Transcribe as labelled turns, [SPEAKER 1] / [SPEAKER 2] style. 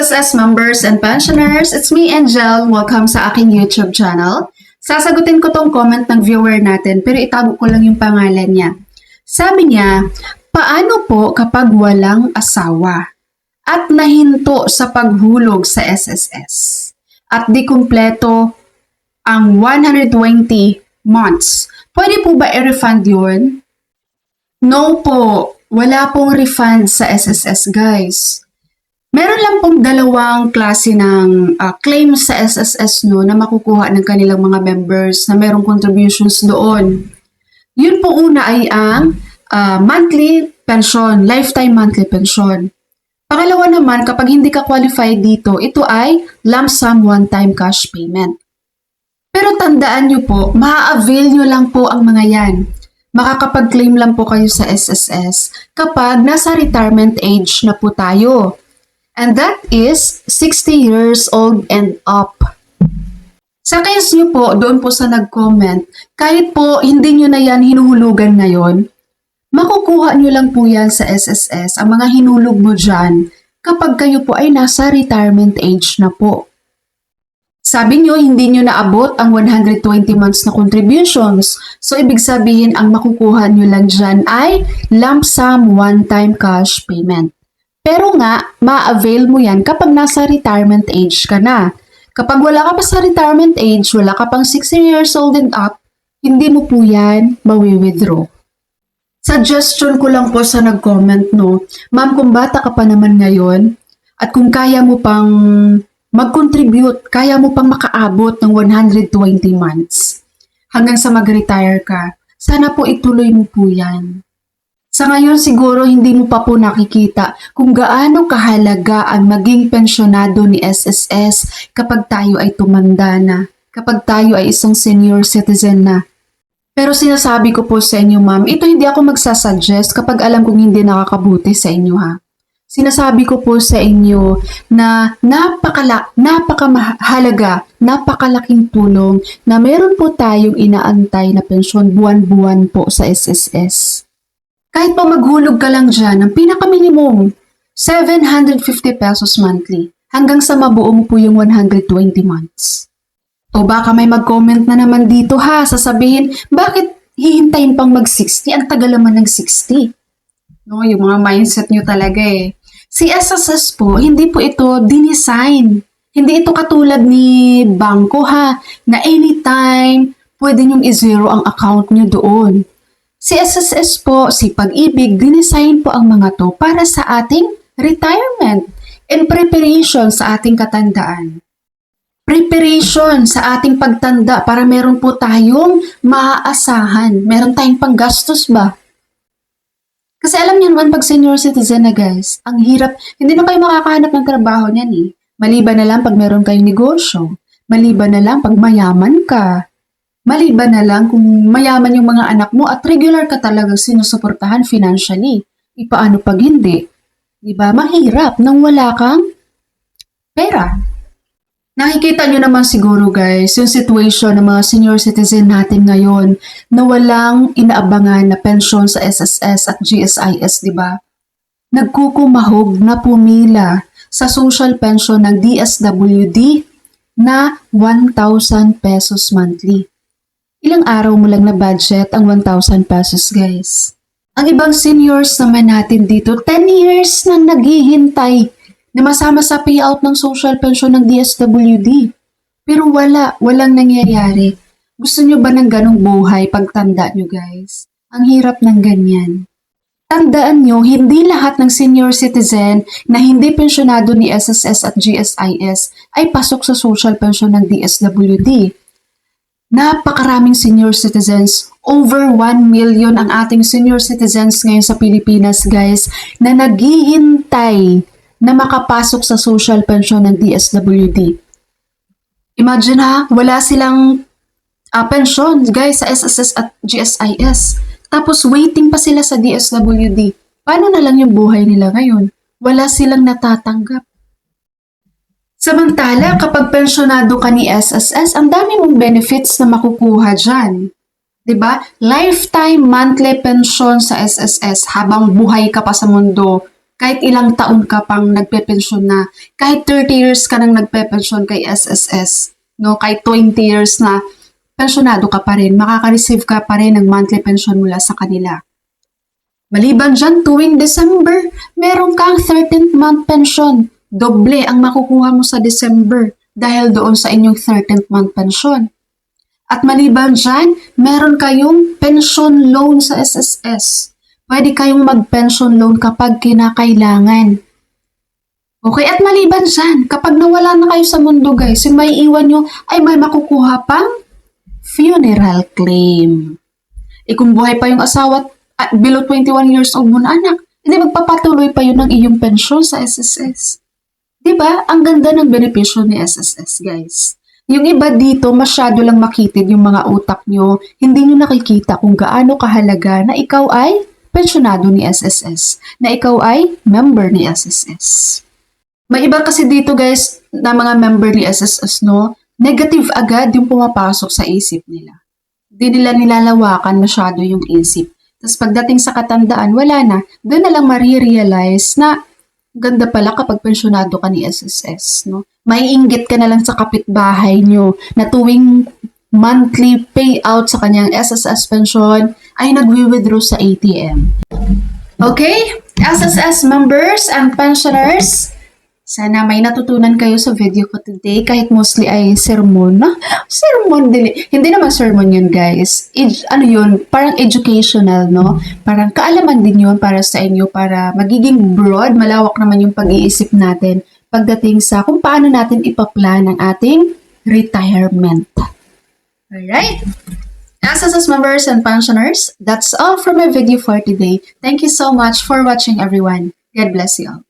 [SPEAKER 1] SSS members and pensioners, it's me, Angel. Welcome sa aking YouTube channel. Sasagutin ko tong comment ng viewer natin pero itago ko lang yung pangalan niya. Sabi niya, paano po kapag walang asawa at nahinto sa paghulog sa SSS at di kumpleto ang 120 months? Pwede po ba i-refund yun? No po, wala pong refund sa SSS, guys. Meron lang pong dalawang klase ng claim sa SSS na makukuha ng kanilang mga members na merong contributions doon. Yun po una ay ang monthly pension, lifetime monthly pension. Pangalawa naman, kapag hindi ka qualified dito, ito ay lump sum one-time cash payment. Pero tandaan nyo po, maa-avail nyo lang po ang mga yan. Makakapag-claim lang po kayo sa SSS kapag nasa retirement age na po tayo. And that is 60 years old and up. Sa case nyo po, doon po sa nag-comment, kahit po hindi nyo na yan hinuhulugan ngayon, makukuha nyo lang po yan sa SSS, ang mga hinulog mo dyan, kapag kayo po ay nasa retirement age na po. Sabi nyo, hindi nyo naabot ang 120 months na contributions. So, ibig sabihin, ang makukuha nyo lang dyan ay lump sum one-time cash payment. Pero nga, ma-avail mo yan kapag nasa retirement age ka na. Kapag wala ka pa sa retirement age, wala ka pang 60 years old and up, hindi mo po yan mawi-withdraw. Suggestion ko lang po sa nag-comment, no? Ma'am, kung bata ka pa naman ngayon, at kung kaya mo pang mag-contribute, kaya mo pang makaabot ng 120 months hanggang sa mag-retire ka, sana po ituloy mo po yan. Sa ngayon siguro hindi mo pa po nakikita kung gaano kahalaga ang maging pensyonado ni SSS kapag tayo ay tumanda na, kapag tayo ay isang senior citizen na. Pero sinasabi ko po sa inyo, ma'am, ito hindi ako magsasuggest kapag alam kong hindi nakakabuti sa inyo, ha. Sinasabi ko po sa inyo na napakamahalaga, napakalaking tulong na meron po tayong inaantay na pensyon buwan-buwan po sa SSS. Kahit pa maghulog ka lang dyan, ang pinaka-minimum, 750 pesos monthly, hanggang sa mabuo mo po yung 120 months. O baka may mag-comment na naman dito ha, sasabihin, bakit hihintayin pang mag-60? Ang tagal naman ng 60. No, yung mga mindset nyo talaga eh. Si SSS po, hindi po ito dinesign. Hindi ito katulad ni bangko ha, na anytime pwede nyong i-zero ang account nyo doon. Si SSS po, si Pag-ibig, dinesign po ang mga to para sa ating retirement and preparation sa ating katandaan. Preparation sa ating pagtanda para meron po tayong maaasahan. Meron tayong panggastos ba? Kasi alam niyo naman pag senior citizen na guys, ang hirap, hindi na kayo makakahanap ng trabaho niyan eh. Maliban na lang pag meron kayong negosyo. Maliban na lang pag mayaman ka. Maliban na lang kung mayaman yung mga anak mo at regular ka talagang sinusuportahan financially. Paano pag hindi? Diba? Mahirap nang wala kang pera. Nakikita nyo naman siguro guys, yung situation ng mga senior citizen natin ngayon na walang inaabangan na pensyon sa SSS at GSIS, diba? Nagkukumahog na pumila sa social pension ng DSWD na 1,000 pesos monthly. Ilang araw mo lang na budget ang 1,000 pesos, guys. Ang ibang seniors naman natin dito, 10 years nang naghihintay na masama sa payout ng social pension ng DSWD. Pero walang nangyayari. Gusto nyo ba ng ganong buhay pagtanda nyo, guys? Ang hirap ng ganyan. Tandaan nyo, hindi lahat ng senior citizen na hindi pensyonado ni SSS at GSIS ay pasok sa social pension ng DSWD. Napakaraming senior citizens, over 1 million ang ating senior citizens ngayon sa Pilipinas, guys, na naghihintay na makapasok sa social pension ng DSWD. Imagine ha, wala silang pension, guys, sa SSS at GSIS. Tapos waiting pa sila sa DSWD. Paano na lang yung buhay nila ngayon? Wala silang natatanggap. Samantala, kapag pensyonado ka ni SSS, ang dami mong benefits na makukuha dyan. 'Di ba? Lifetime monthly pension sa SSS habang buhay ka pa sa mundo. Kahit ilang taon ka pang nagpe-pensyon na, kahit 30 years ka nang nagpe-pensyon kay SSS, no? Kahit 20 years na pensyonado ka pa rin, makaka-receive ka pa rin ng monthly pension mula sa kanila. Maliban dyan, tuwing December, meron kang 13th month pension. Doble ang makukuha mo sa December dahil doon sa inyong 13th month pension. At maliban dyan, meron kayong pension loan sa SSS. Pwede kayong mag-pension loan kapag kinakailangan. Okay, at maliban dyan, kapag nawala na kayo sa mundo guys, yung may iwan nyo ay may makukuha pang funeral claim. Kung buhay pa yung asawa at below 21 years old mo na anak, hindi magpapatuloy pa yun ng iyong pensyon sa SSS. Diba? Ang ganda ng benepisyo ni SSS guys. Yung iba dito, masyado lang makitid yung mga utak nyo, hindi nyo nakikita kung gaano kahalaga na ikaw ay pensyonado ni SSS, na ikaw ay member ni SSS. May iba kasi dito guys, na mga member ni SSS, no? Negative agad yung pumapasok sa isip nila. Di nila nilalawakan masyado yung isip. Tapos pagdating sa katandaan, wala na. Doon na lang marirealize na ganda pala kapag pensyonado ka ni SSS, no? Maiinggit ka na lang sa kapitbahay nyo na tuwing monthly payout sa kanyang SSS pension ay nagwi-withdraw sa ATM. Okay? SSS members and pensioners, sana may natutunan kayo sa video ko today kahit mostly ay sermon. No? Sermon, hindi naman sermon yun guys. Ano yun? Parang educational, no? Parang kaalaman din yun para sa inyo para magiging broad, malawak naman yung pag-iisip natin pagdating sa kung paano natin ipaplan ang ating retirement. Alright? SSS members and pensioners, that's all for my video for today. Thank you so much for watching everyone. God bless you all.